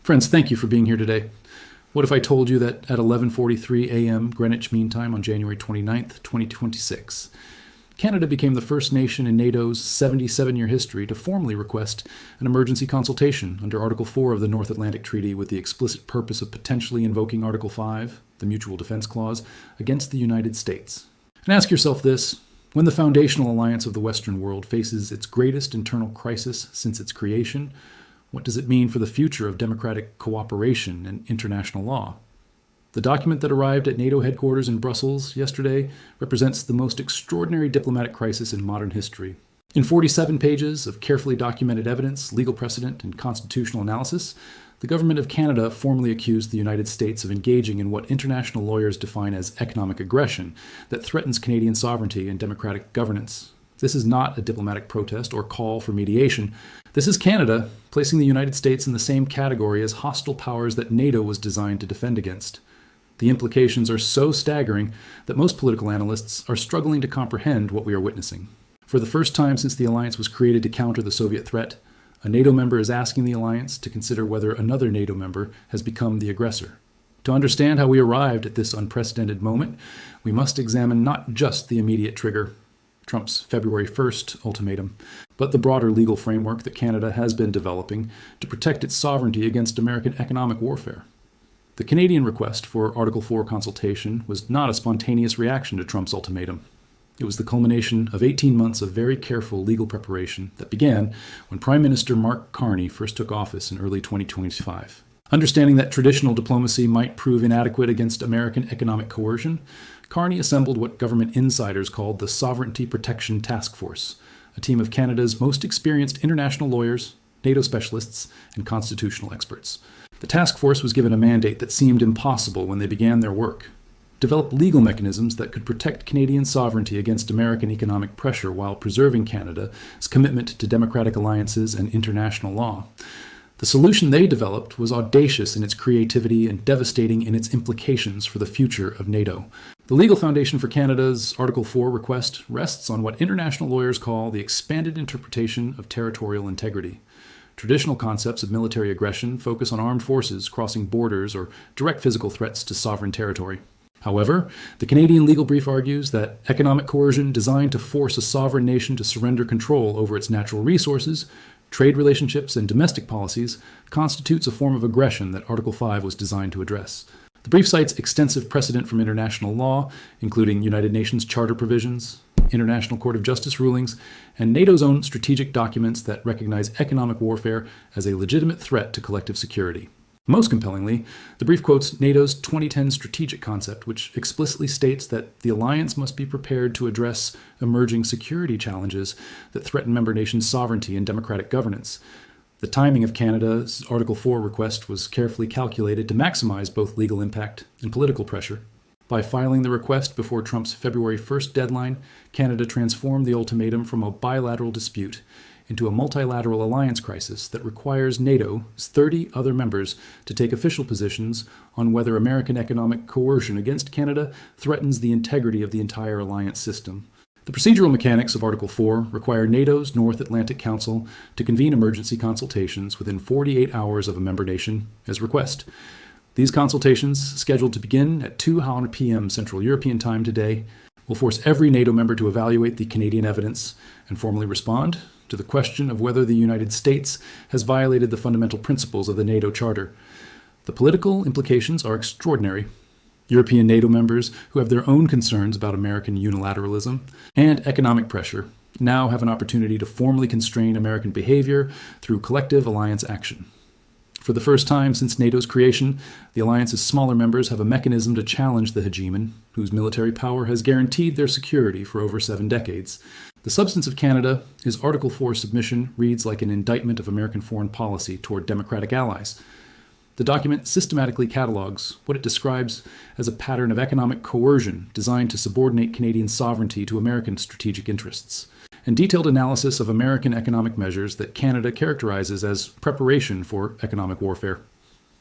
Friends, thank you for being here today. What if I told you that at 11:43 a.m. Greenwich Mean Time on January 29th, 2026, Canada became the first nation in NATO's 77-year history to formally request an emergency consultation under Article 4 of the North Atlantic Treaty with the explicit purpose of potentially invoking Article 5, the Mutual Defense Clause, against the United States? And ask yourself this: when the foundational alliance of the Western world faces its greatest internal crisis since its creation, what does it mean for the future of democratic cooperation and international law? The document that arrived at NATO headquarters in Brussels yesterday represents the most extraordinary diplomatic crisis in modern history. In 47 pages of carefully documented evidence, legal precedent, and constitutional analysis, the government of Canada formally accused the United States of engaging in what international lawyers define as economic aggression that threatens Canadian sovereignty and democratic governance. This is not a diplomatic protest or call for mediation. This is Canada placing the United States in the same category as hostile powers that NATO was designed to defend against. The implications are so staggering that most political analysts are struggling to comprehend what we are witnessing. For the first time since the alliance was created to counter the Soviet threat, a NATO member is asking the alliance to consider whether another NATO member has become the aggressor. To understand how we arrived at this unprecedented moment, we must examine not just the immediate trigger, Trump's February 1st ultimatum, but the broader legal framework that Canada has been developing to protect its sovereignty against American economic warfare. The Canadian request for Article 4 consultation was not a spontaneous reaction to Trump's ultimatum. It was the culmination of 18 months of very careful legal preparation that began when Prime Minister Mark Carney first took office in early 2025. Understanding that traditional diplomacy might prove inadequate against American economic coercion, Carney assembled what government insiders called the Sovereignty Protection Task Force, a team of Canada's most experienced international lawyers, NATO specialists, and constitutional experts. The task force was given a mandate that seemed impossible when they began their work: develop legal mechanisms that could protect Canadian sovereignty against American economic pressure while preserving Canada's commitment to democratic alliances and international law. The solution they developed was audacious in its creativity and devastating in its implications for the future of NATO. The legal foundation for Canada's Article 4 request rests on what international lawyers call the expanded interpretation of territorial integrity. Traditional concepts of military aggression focus on armed forces crossing borders or direct physical threats to sovereign territory. However, the Canadian legal brief argues that economic coercion designed to force a sovereign nation to surrender control over its natural resources, trade relationships, and domestic policies constitutes a form of aggression that Article 5 was designed to address. The brief cites extensive precedent from international law, including United Nations Charter provisions, International Court of Justice rulings, and NATO's own strategic documents that recognize economic warfare as a legitimate threat to collective security. Most compellingly, the brief quotes NATO's 2010 strategic concept, which explicitly states that the alliance must be prepared to address emerging security challenges that threaten member nations' sovereignty and democratic governance. The timing of Canada's Article 4 request was carefully calculated to maximize both legal impact and political pressure. By filing the request before Trump's February 1st deadline, Canada transformed the ultimatum from a bilateral dispute into a multilateral alliance crisis that requires NATO's 30 other members to take official positions on whether American economic coercion against Canada threatens the integrity of the entire alliance system. The procedural mechanics of Article 4 require NATO's North Atlantic Council to convene emergency consultations within 48 hours of a member nation as request. These consultations, scheduled to begin at 2:00 p.m. Central European Time today, will force every NATO member to evaluate the Canadian evidence and formally respond to the question of whether the United States has violated the fundamental principles of the NATO Charter. The political implications are extraordinary. European NATO members who have their own concerns about American unilateralism and economic pressure now have an opportunity to formally constrain American behavior through collective alliance action. For the first time since NATO's creation, the alliance's smaller members have a mechanism to challenge the hegemon, whose military power has guaranteed their security for over 7 decades. The substance of Canada, is Article 4 submission, reads like an indictment of American foreign policy toward democratic allies. The document systematically catalogs what it describes as a pattern of economic coercion designed to subordinate Canadian sovereignty to American strategic interests, and detailed analysis of American economic measures that Canada characterizes as preparation for economic warfare.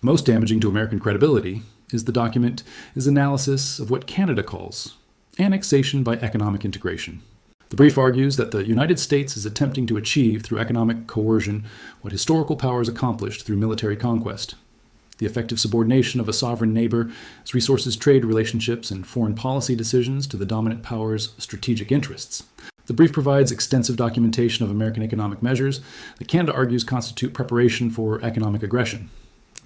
Most damaging to American credibility is the document is analysis of what Canada calls annexation by economic integration. The brief argues that the United States is attempting to achieve through economic coercion what historical powers accomplished through military conquest. the effective subordination of a sovereign neighbor's resources, trade relationships, and foreign policy decisions to the dominant power's strategic interests. The brief provides extensive documentation of American economic measures that Canada argues constitute preparation for economic aggression.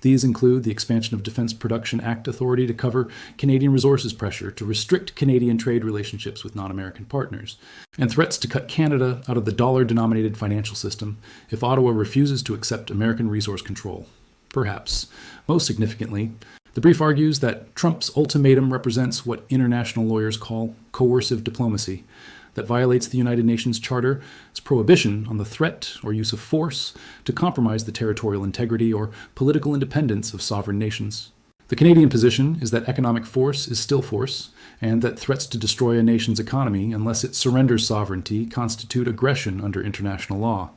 These include the expansion of Defense Production Act authority to cover Canadian resources pressure to restrict Canadian trade relationships with non-American partners, and threats to cut Canada out of the dollar-denominated financial system if Ottawa refuses to accept American resource control. Perhaps most significantly, the brief argues that Trump's ultimatum represents what international lawyers call coercive diplomacy, that violates the United Nations Charter's prohibition on the threat or use of force to compromise the territorial integrity or political independence of sovereign nations. The Canadian position is that economic force is still force, and that threats to destroy a nation's economy unless it surrenders sovereignty constitute aggression under international law.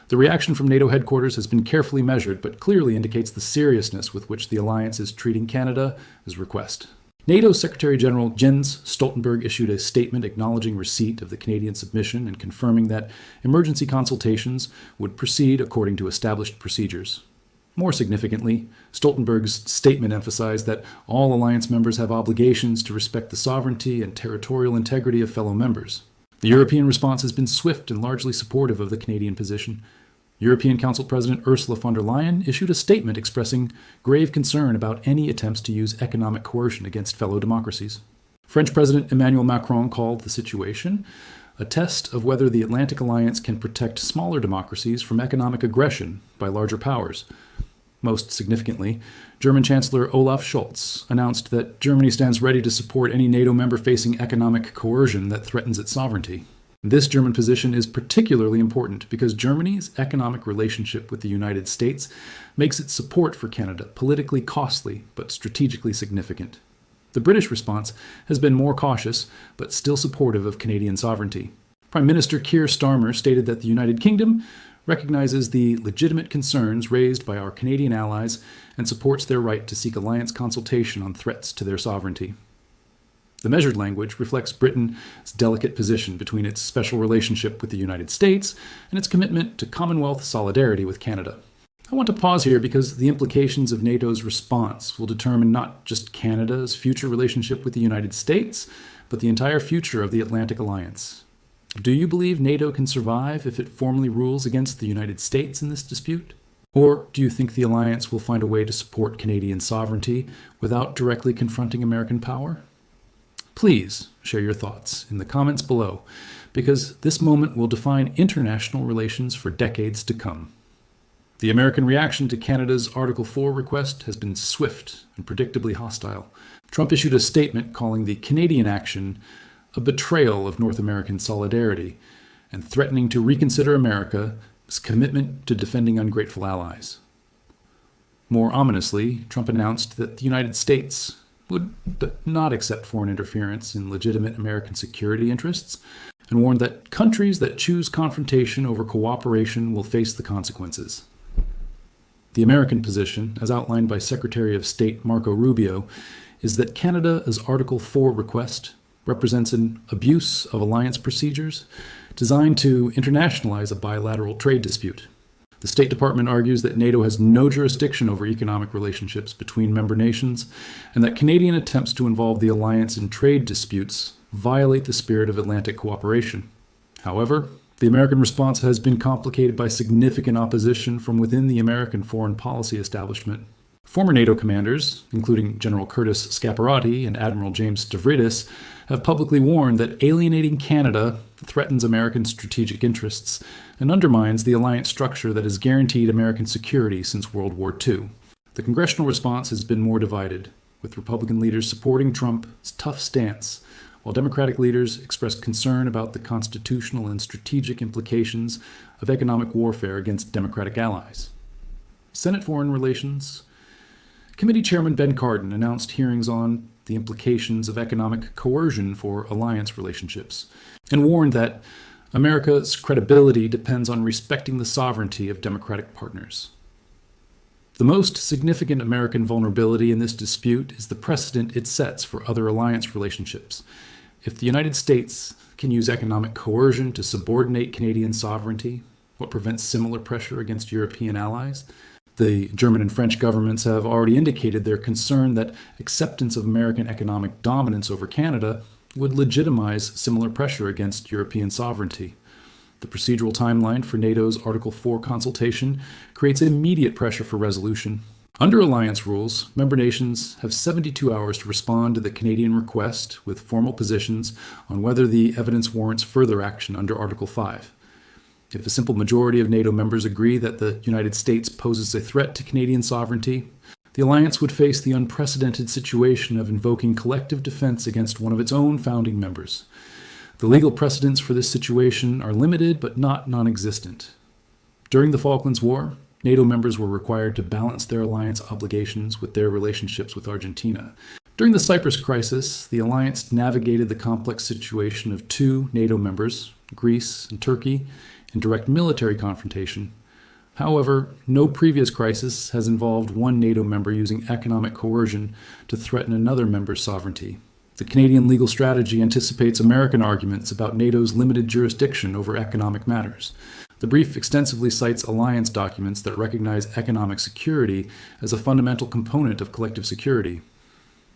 The reaction from NATO headquarters has been carefully measured, but clearly indicates the seriousness with which the alliance is treating Canada's request. NATO Secretary General Jens Stoltenberg issued a statement acknowledging receipt of the Canadian submission and confirming that emergency consultations would proceed according to established procedures. More significantly, Stoltenberg's statement emphasized that all alliance members have obligations to respect the sovereignty and territorial integrity of fellow members. The European response has been swift and largely supportive of the Canadian position. European Council President Ursula von der Leyen issued a statement expressing grave concern about any attempts to use economic coercion against fellow democracies. French President Emmanuel Macron called the situation a test of whether the Atlantic Alliance can protect smaller democracies from economic aggression by larger powers. Most significantly, German Chancellor Olaf Scholz announced that Germany stands ready to support any NATO member facing economic coercion that threatens its sovereignty. This German position is particularly important because Germany's economic relationship with the United States makes its support for Canada politically costly but strategically significant. The British response has been more cautious but still supportive of Canadian sovereignty. Prime Minister Keir Starmer stated that the United Kingdom recognizes the legitimate concerns raised by our Canadian allies and supports their right to seek alliance consultation on threats to their sovereignty. The measured language reflects Britain's delicate position between its special relationship with the United States and its commitment to Commonwealth solidarity with Canada. I want to pause here because the implications of NATO's response will determine not just Canada's future relationship with the United States, but the entire future of the Atlantic Alliance. Do you believe NATO can survive if it formally rules against the United States in this dispute? Or do you think the alliance will find a way to support Canadian sovereignty without directly confronting American power? Please share your thoughts in the comments below, because this moment will define international relations for decades to come. The American reaction to Canada's Article 4 request has been swift and predictably hostile. Trump issued a statement calling the Canadian action a betrayal of North American solidarity and threatening to reconsider America's commitment to defending ungrateful allies. More ominously, Trump announced that the United States would not accept foreign interference in legitimate American security interests, and warned that countries that choose confrontation over cooperation will face the consequences. The American position, as outlined by Secretary of State Marco Rubio, is that Canada's Article 4 request represents an abuse of alliance procedures designed to internationalize a bilateral trade dispute. The State Department argues that NATO has no jurisdiction over economic relationships between member nations, and that Canadian attempts to involve the alliance in trade disputes violate the spirit of Atlantic cooperation. However, the American response has been complicated by significant opposition from within the American foreign policy establishment. Former NATO commanders, including General Curtis Scaparrotti and Admiral James Stavridis, have publicly warned that alienating Canada threatens American strategic interests and undermines the alliance structure that has guaranteed American security since World War II. The congressional response has been more divided, with Republican leaders supporting Trump's tough stance, while Democratic leaders expressed concern about the constitutional and strategic implications of economic warfare against Democratic allies. Senate Foreign Relations Committee Chairman Ben Cardin announced hearings on the implications of economic coercion for alliance relationships, and warned that America's credibility depends on respecting the sovereignty of democratic partners. The most significant American vulnerability in this dispute is the precedent it sets for other alliance relationships. If the United States can use economic coercion to subordinate Canadian sovereignty, what prevents similar pressure against European allies? The German and French governments have already indicated their concern that acceptance of American economic dominance over Canada would legitimize similar pressure against European sovereignty. The procedural timeline for NATO's Article 4 consultation creates immediate pressure for resolution. Under alliance rules, member nations have 72 hours to respond to the Canadian request with formal positions on whether the evidence warrants further action under Article 5. If a simple majority of NATO members agree that the United States poses a threat to Canadian sovereignty, the alliance would face the unprecedented situation of invoking collective defense against one of its own founding members. The legal precedents for this situation are limited but not non-existent. During the Falklands War, NATO members were required to balance their alliance obligations with their relationships with Argentina. During the Cyprus crisis, the alliance navigated the complex situation of two NATO members, Greece and Turkey, in direct military confrontation. However, no previous crisis has involved one NATO member using economic coercion to threaten another member's sovereignty. The Canadian legal strategy anticipates American arguments about NATO's limited jurisdiction over economic matters. The brief extensively cites alliance documents that recognize economic security as a fundamental component of collective security.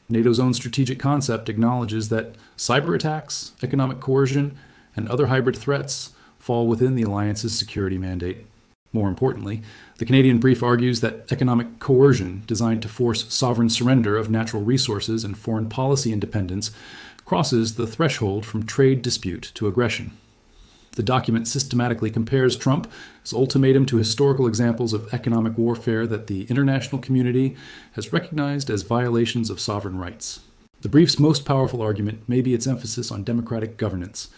NATO's own strategic concept acknowledges that cyber attacks, economic coercion, and other hybrid threats fall within the alliance's security mandate. More importantly, the Canadian brief argues that economic coercion designed to force sovereign surrender of natural resources and foreign policy independence crosses the threshold from trade dispute to aggression. The document systematically compares Trump's ultimatum to historical examples of economic warfare that the international community has recognized as violations of sovereign rights. The brief's most powerful argument may be its emphasis on democratic governance.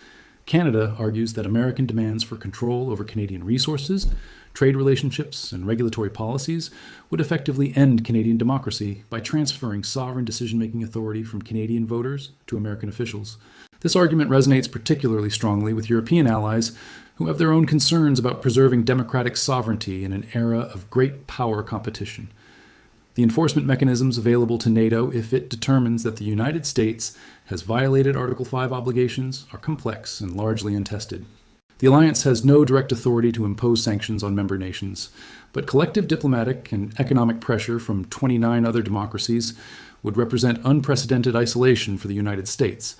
Canada argues that American demands for control over Canadian resources, trade relationships, and regulatory policies would effectively end Canadian democracy by transferring sovereign decision-making authority from Canadian voters to American officials. This argument resonates particularly strongly with European allies who have their own concerns about preserving democratic sovereignty in an era of great power competition. The enforcement mechanisms available to NATO if it determines that the United States has violated Article 5 obligations are complex and largely untested. The alliance has no direct authority to impose sanctions on member nations, but collective diplomatic and economic pressure from 29 other democracies would represent unprecedented isolation for the United States.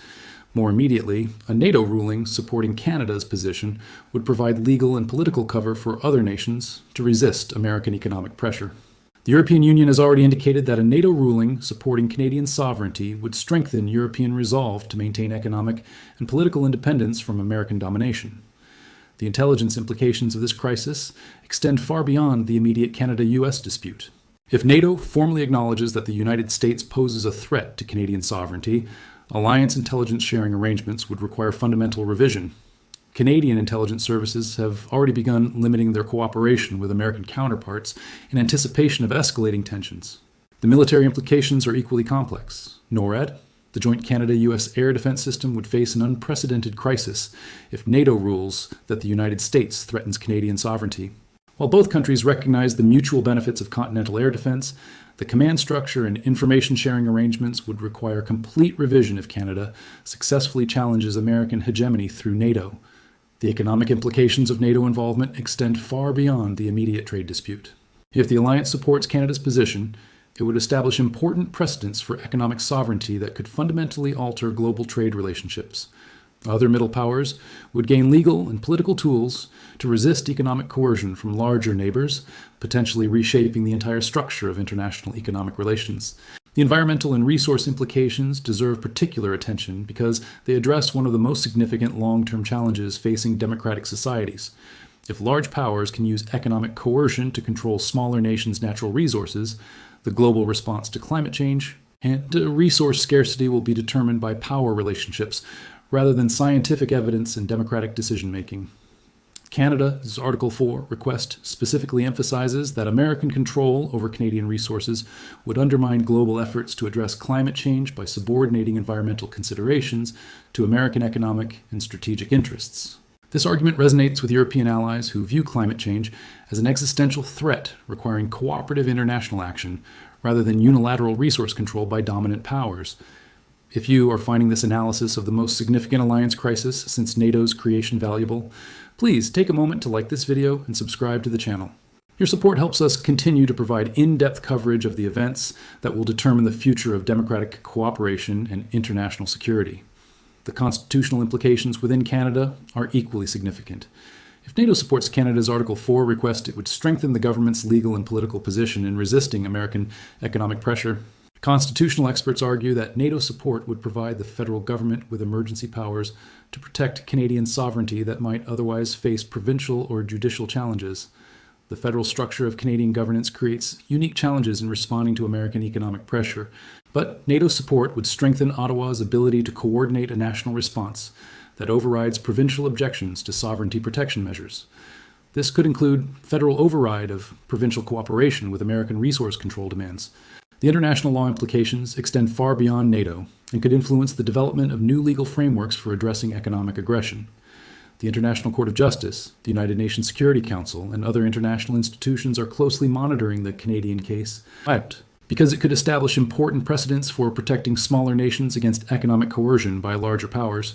More immediately, a NATO ruling supporting Canada's position would provide legal and political cover for other nations to resist American economic pressure. The European Union has already indicated that a NATO ruling supporting Canadian sovereignty would strengthen European resolve to maintain economic and political independence from American domination. The intelligence implications of this crisis extend far beyond the immediate Canada-US dispute. If NATO formally acknowledges that the United States poses a threat to Canadian sovereignty, alliance intelligence sharing arrangements would require fundamental revision. Canadian intelligence services have already begun limiting their cooperation with American counterparts in anticipation of escalating tensions. The military implications are equally complex. NORAD, the joint Canada-US air defense system, would face an unprecedented crisis if NATO rules that the United States threatens Canadian sovereignty. While both countries recognize the mutual benefits of continental air defense, the command structure and information sharing arrangements would require complete revision if Canada successfully challenges American hegemony through NATO. The economic implications of NATO involvement extend far beyond the immediate trade dispute. If the alliance supports Canada's position, it would establish important precedents for economic sovereignty that could fundamentally alter global trade relationships. Other middle powers would gain legal and political tools to resist economic coercion from larger neighbors, potentially reshaping the entire structure of international economic relations. The environmental and resource implications deserve particular attention because they address one of the most significant long-term challenges facing democratic societies. If large powers can use economic coercion to control smaller nations' natural resources, the global response to climate change and resource scarcity will be determined by power relationships rather than scientific evidence and democratic decision-making. Canada's Article 4 request specifically emphasizes that American control over Canadian resources would undermine global efforts to address climate change by subordinating environmental considerations to American economic and strategic interests. This argument resonates with European allies who view climate change as an existential threat requiring cooperative international action rather than unilateral resource control by dominant powers. If you are finding this analysis of the most significant alliance crisis since NATO's creation valuable, please take a moment to like this video and subscribe to the channel. Your support helps us continue to provide in-depth coverage of the events that will determine the future of democratic cooperation and international security. The constitutional implications within Canada are equally significant. If NATO supports Canada's Article 4 request, it would strengthen the government's legal and political position in resisting American economic pressure. Constitutional experts argue that NATO support would provide the federal government with emergency powers to protect Canadian sovereignty that might otherwise face provincial or judicial challenges. The federal structure of Canadian governance creates unique challenges in responding to American economic pressure, but NATO support would strengthen Ottawa's ability to coordinate a national response that overrides provincial objections to sovereignty protection measures. This could include federal override of provincial cooperation with American resource control demands. The international law implications extend far beyond NATO and could influence the development of new legal frameworks for addressing economic aggression. The International Court of Justice, the United Nations Security Council, and other international institutions are closely monitoring the Canadian case, because it could establish important precedents for protecting smaller nations against economic coercion by larger powers.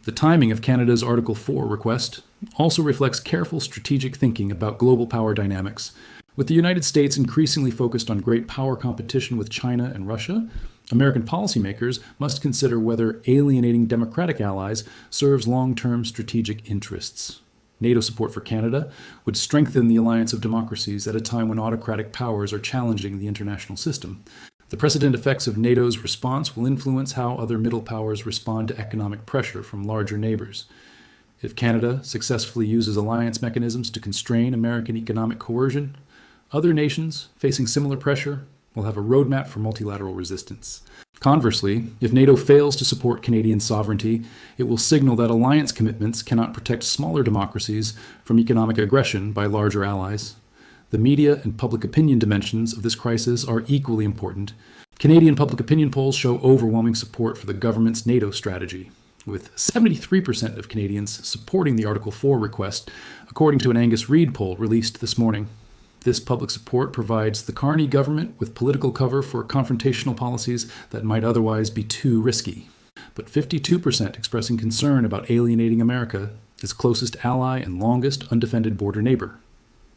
The timing of Canada's Article 4 request also reflects careful strategic thinking about global power dynamics. With the United States increasingly focused on great power competition with China and Russia, American policymakers must consider whether alienating democratic allies serves long-term strategic interests. NATO support for Canada would strengthen the alliance of democracies at a time when autocratic powers are challenging the international system. The precedent effects of NATO's response will influence how other middle powers respond to economic pressure from larger neighbors. If Canada successfully uses alliance mechanisms to constrain American economic coercion, other nations facing similar pressure will have a roadmap for multilateral resistance. Conversely, if NATO fails to support Canadian sovereignty, it will signal that alliance commitments cannot protect smaller democracies from economic aggression by larger allies. The media and public opinion dimensions of this crisis are equally important. Canadian public opinion polls show overwhelming support for the government's NATO strategy, with 73% of Canadians supporting the Article 4 request, according to an Angus Reid poll released this morning. This public support provides the Carney government with political cover for confrontational policies that might otherwise be too risky. But 52% expressing concern about alienating America, its closest ally and longest undefended border neighbor.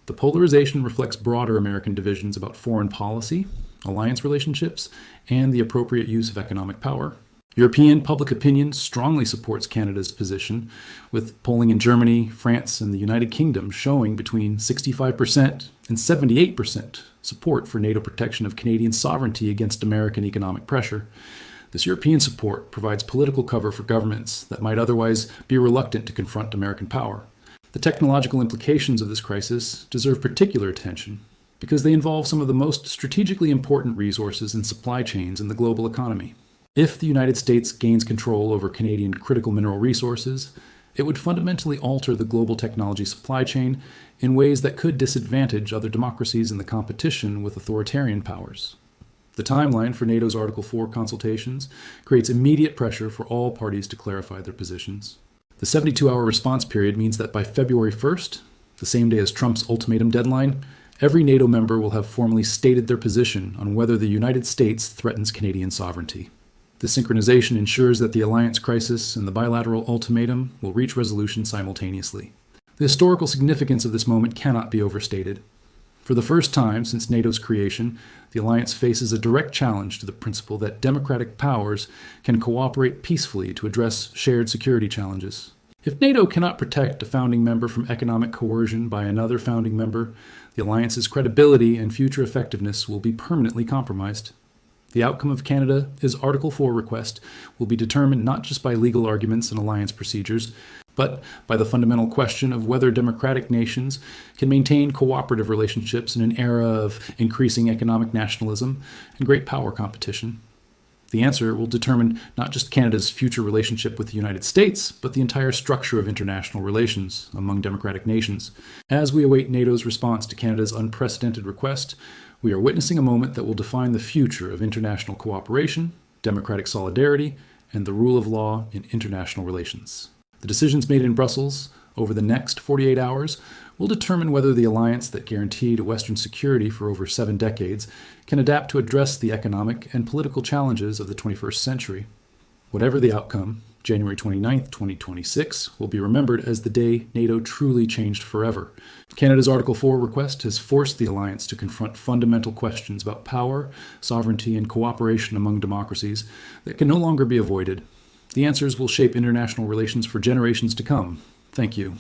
The polarization reflects broader American divisions about foreign policy, alliance relationships, and the appropriate use of economic power. European public opinion strongly supports Canada's position, with polling in Germany, France, and the United Kingdom showing between 65% and 78% support for NATO protection of Canadian sovereignty against American economic pressure. This European support provides political cover for governments that might otherwise be reluctant to confront American power. The technological implications of this crisis deserve particular attention because they involve some of the most strategically important resources and supply chains in the global economy. If the United States gains control over Canadian critical mineral resources, it would fundamentally alter the global technology supply chain in ways that could disadvantage other democracies in the competition with authoritarian powers. The timeline for NATO's Article 4 consultations creates immediate pressure for all parties to clarify their positions. The 72-hour response period means that by February 1st, the same day as Trump's ultimatum deadline, every NATO member will have formally stated their position on whether the United States threatens Canadian sovereignty. This synchronization ensures that the alliance crisis and the bilateral ultimatum will reach resolution simultaneously. The historical significance of this moment cannot be overstated. For the first time since NATO's creation, the alliance faces a direct challenge to the principle that democratic powers can cooperate peacefully to address shared security challenges. If NATO cannot protect a founding member from economic coercion by another founding member, the alliance's credibility and future effectiveness will be permanently compromised. The outcome of Canada's Article 4 request will be determined not just by legal arguments and alliance procedures, but by the fundamental question of whether democratic nations can maintain cooperative relationships in an era of increasing economic nationalism and great power competition. The answer will determine not just Canada's future relationship with the United States, but the entire structure of international relations among democratic nations. As we await NATO's response to Canada's unprecedented request, we are witnessing a moment that will define the future of international cooperation, democratic solidarity, and the rule of law in international relations. The decisions made in Brussels over the next 48 hours will determine whether the alliance that guaranteed Western security for over 7 decades can adapt to address the economic and political challenges of the 21st century. Whatever the outcome, January 29th, 2026 will be remembered as the day NATO truly changed forever. Canada's Article 4 request has forced the alliance to confront fundamental questions about power, sovereignty, and cooperation among democracies that can no longer be avoided. The answers will shape international relations for generations to come. Thank you.